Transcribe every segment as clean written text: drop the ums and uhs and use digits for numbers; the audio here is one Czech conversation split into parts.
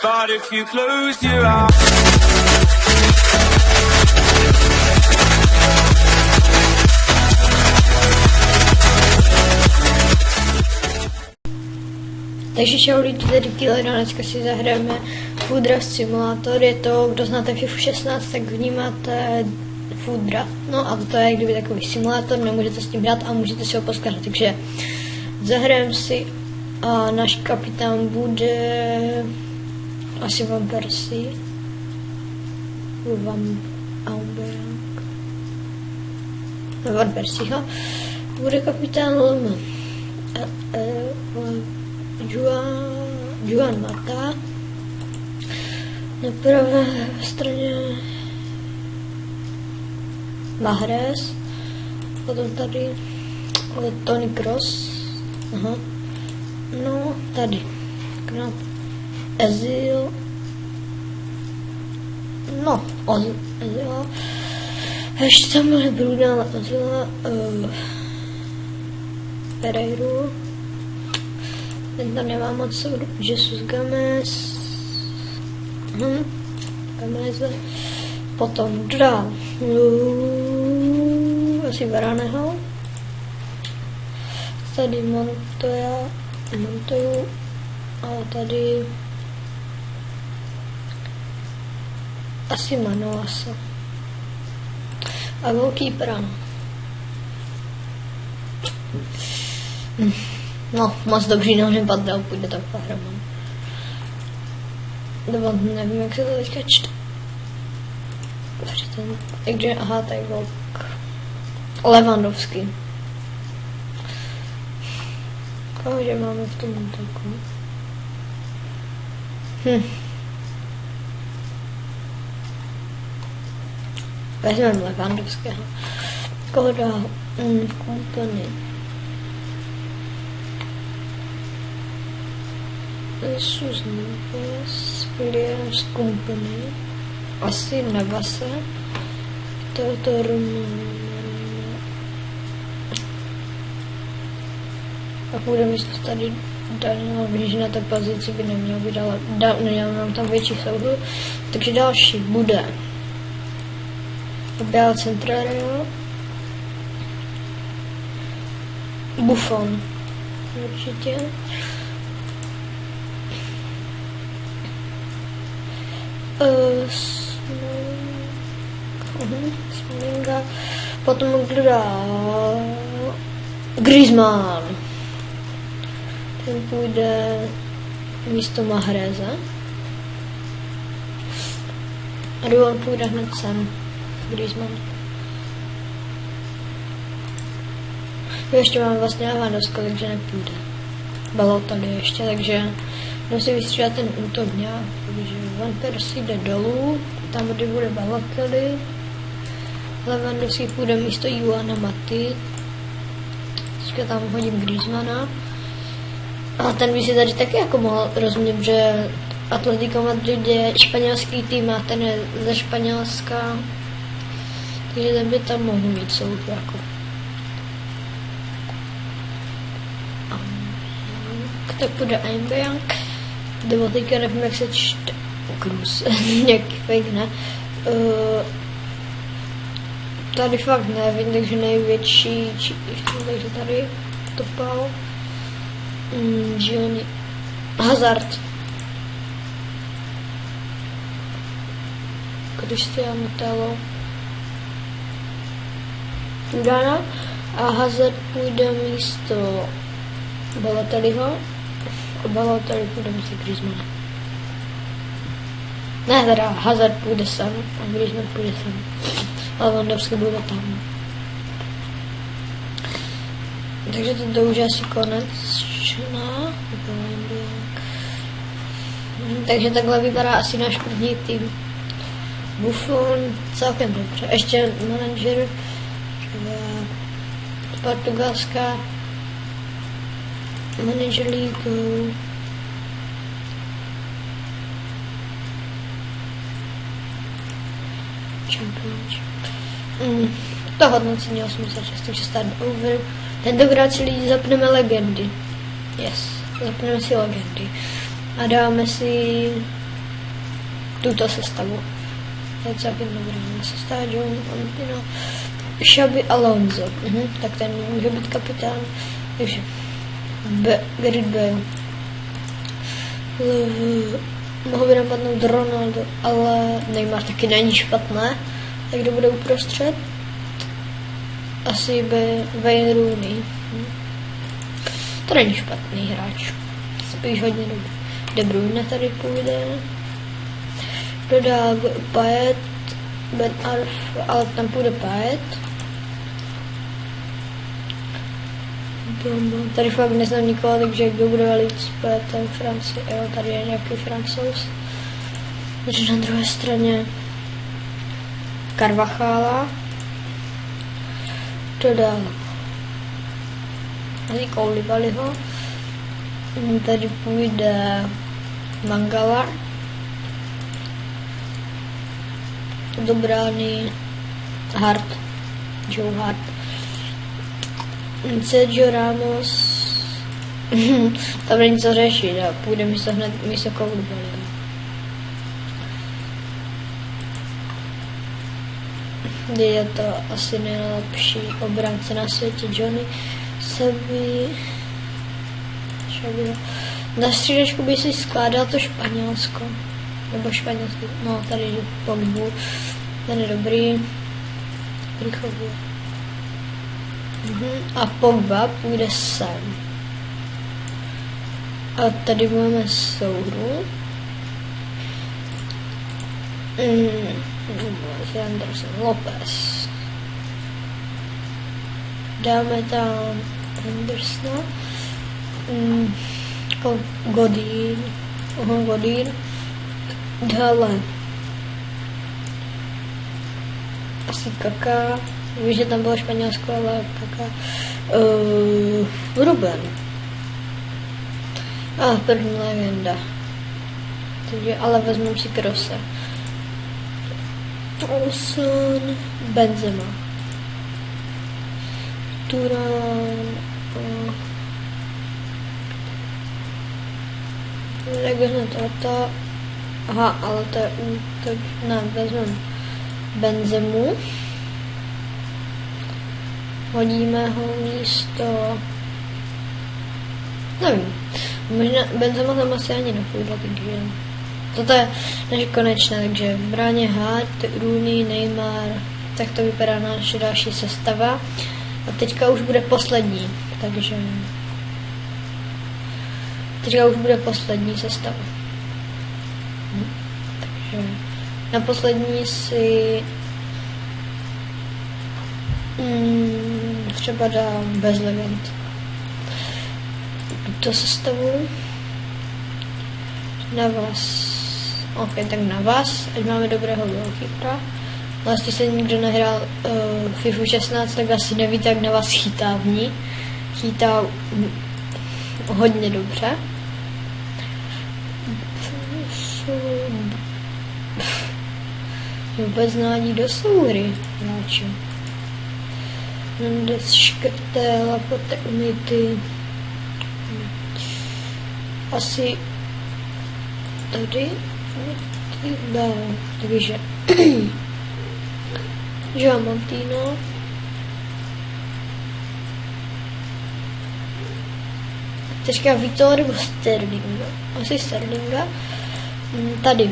But if you close your eyes. Takže čau lidi, tady Kýlena, dneska si zahrajeme Food Draft Simulator. Je to, kdo znáte FIFA 16, tak vnímáte Food Draft. No a to je kdyby takový simulátor, nemůžete s tím hrát a můžete si ho poskládat. Takže zahrajeme si a náš kapitán bude asi Van Persie. Van Persieho. Bude kapitán Lm. Juan Mata. Na pravé straně Mahrez. Potom tady Tony Kroos. Aha. No, tady. Knap. Ezil. No, Ezila. Ještě tam byl Brunel Ezila. Pereiru. Ten tam nemá moc, Jesus Gomez. Gomez. Potom dál. Asi Varaneho. Tady Montoyu. A tady asi Manoasa. A goalkeepera. No, moc dobří nepadl, půjde tam Pahraman. Nebo nevím, jak se to teďka čte. Takže, aha, tady byl Lewandowski. Kohože máme v tom útoku? Vezmeme Lewandowského. Koho dál? Kompany. Jesus Navas, Williams Company, asi Navase, toto a bude místo tady Daniel, když na té pozici by neměl být, ale neměl tam větší souhru, takže další bude Běl Centrario, Buffon, určitě. Sminga. Potom kdo dál? Griezmann. Ten půjde místo Mahreze. A on půjde hned sem. Griezmann. Ještě mám vlastně Lewandowska, takže nepůjde. Balotelli ještě, takže musí vystřídat ten útok nějak, protože Van Persie jde dolů, tam kde bude Balotelli, Lewandowski půjde místo Juana Maty, teďka tam hodím Griezmana, a ten by si tady taky jako mohl rozumět, že Atletico Madrid je španělský tým a ten je ze Španělska, takže ten by tam mohl mít souhru jako. Tak půjde Aubameyang, nebo teďka nevím, jak se čte Cruz, nějaký fake, ne? Tady fakt nevím, takže největší, takže tady topal Gianni Hazard, Cristiano Tello, Udana a Hazard půjde místo Balotelliho. Balotelli půjde místo Griezmana. Ne, teda Hazard půjde sem a Griezmann půjde sem. A Lewandowski bude tam. Takže to už je asi konec. Takže takhle vypadá asi náš první tým. Buffon celkem dobře. Ještě manažer Portugalská Manager League. To hodnocení 86, takže start over. Tentokrát si lidi zapneme legendy. Yes, zapneme si legendy. A dáme si tuto sestavu. To je celkem dobrá sestava. John Antino, Xabi Alonso. Tak ten může být kapitán. Takže Gareth Bale. Mohl by napadnout Ronaldo, ale Neymar taky není špatné. Tak kdo bude uprostřed? Asi Wayne Rooney. To není špatný hráč. Spíš hodně dobrý. De Bruyne tady půjde. Dodá Payet, Ben Arfa, ale tam půjde Payet. Tady fakt neznám nikoho, takže kdo bude velit s Payetem Francii. Jo, tady je nějaký Francouz. Takže na druhé straně Carvajala. Dodá Koulibalyho. Tady půjde Mangala. Do brány Hart. Joe Hart. Sergio Ramos. Tam není co řešit a půjde místo Koulibalyho. Je to asi nejlepší obránce na světě. Johnny Sebi. Na střídačku by si skládal to Španělsko. Nebo španělský. No, tady je Pogbu. Ten je dobrý. Rychově. A Pogba půjde sem. A tady máme souhru. Anderson Lopez. Dáme tam Andersona. Godín. Dále asi Kaká. Víš, že tam bylo Španělsko, ale Kaká. Ruben. A první legenda. Takže, ale vezmeme si Krose. Olsen, Benzema. Turan. Tak vezmeme toto. Aha, ale to je útok. Ne, vezmeme Benzemu. Hodíme ho místo. Nevím. Možná Benzema tam asi ani nepůjde, takže toto je naše konečné, takže v bráně Hart, Rooney, Neymar, tak to vypadá naše další sestava. A teďka už bude poslední, takže teďka už bude poslední sestava. Takže na poslední si třeba dám bez legend. Tuto sestavu na vás. Ok, tak na vás, ať máme dobrého goalkeepera. Vlastně se nikdo nehrál FIFA 16, tak asi nevíte, jak na vás chytá v ní. Chytá hodně dobře. Vůbec nádí do souhry hráče. Mendes, Škrtel, Laporte, Umity. Asi tady dále, takže Joao Montino, teďka Vitor nebo Sterlinga, asi Sterlinga, tady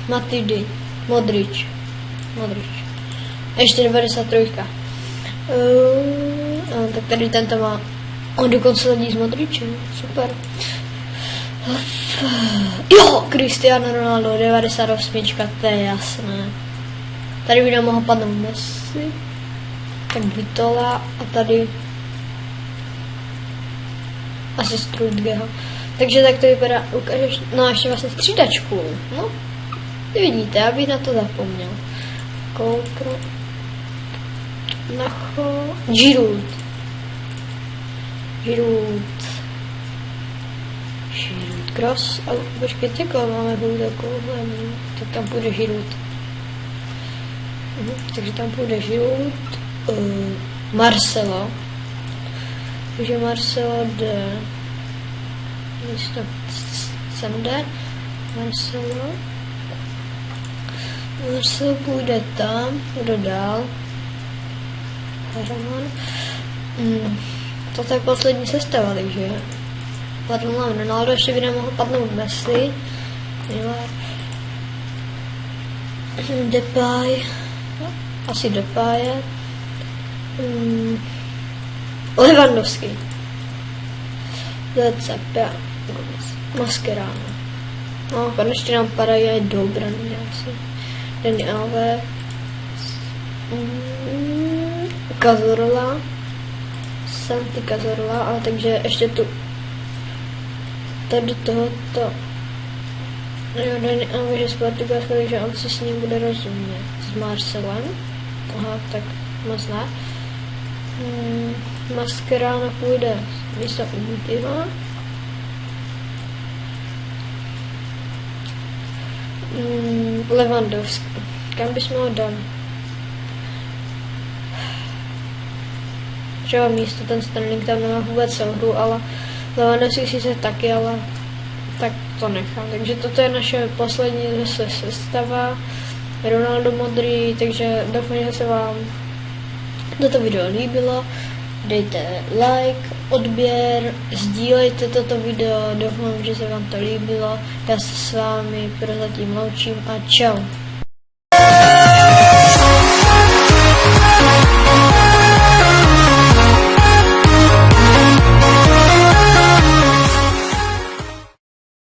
Matuidi, Modric, ještě 93. Tak tady tento má, on dokonce ledí s Modricem, super. Jo, Cristiano Ronaldo, 98, to je jasné. Tady by nám mohl padnout Messi, tak Vitola a tady asi Strudgeho. Takže tak to vypadá, ukážeš, no ještě vlastně střídačku, no, vidíte, já bych na to zapomněl. Koupro, Nacho, Giroud, Kroos, ale počkejte, koho máme takovou, tak tam půjde Giroud. Takže tam půjde Giroud, Marcelo, takže Marcelo jde, místo sem jde, Marcelo, Marcel půjde tam, kdo dál? Haraman. To je poslední sestava, takže padl nám Ronaldo, ještě by nemohl padnout Messi. Neymar. Depay. Asi Depay je. Lewandowski. Zacapia. Mascherano. No, konečně nám padají dobrany asi. Dani Alves. Cazorla. Santi Cazorla, ale takže ještě tu tady tohoto jo, Dani Alves je z Portugalska, takže on si s ním bude rozumět. S Marcelem. Aha, tak moc ne. Mascherano půjde místo Umtila. Lewandowski. Kam bychom ho dali? Třeba místo ten Sterling tam nemá vůbec hru, ale Lewandowski sice taky, ale tak to nechám. Takže toto je naše poslední zase sestava. Ronaldo modrý, takže doufám, že se vám toto video líbilo. Dejte like, odběr, sdílejte toto video, doufám, že se vám to líbilo. Já se s vámi prozatím loučím a čau.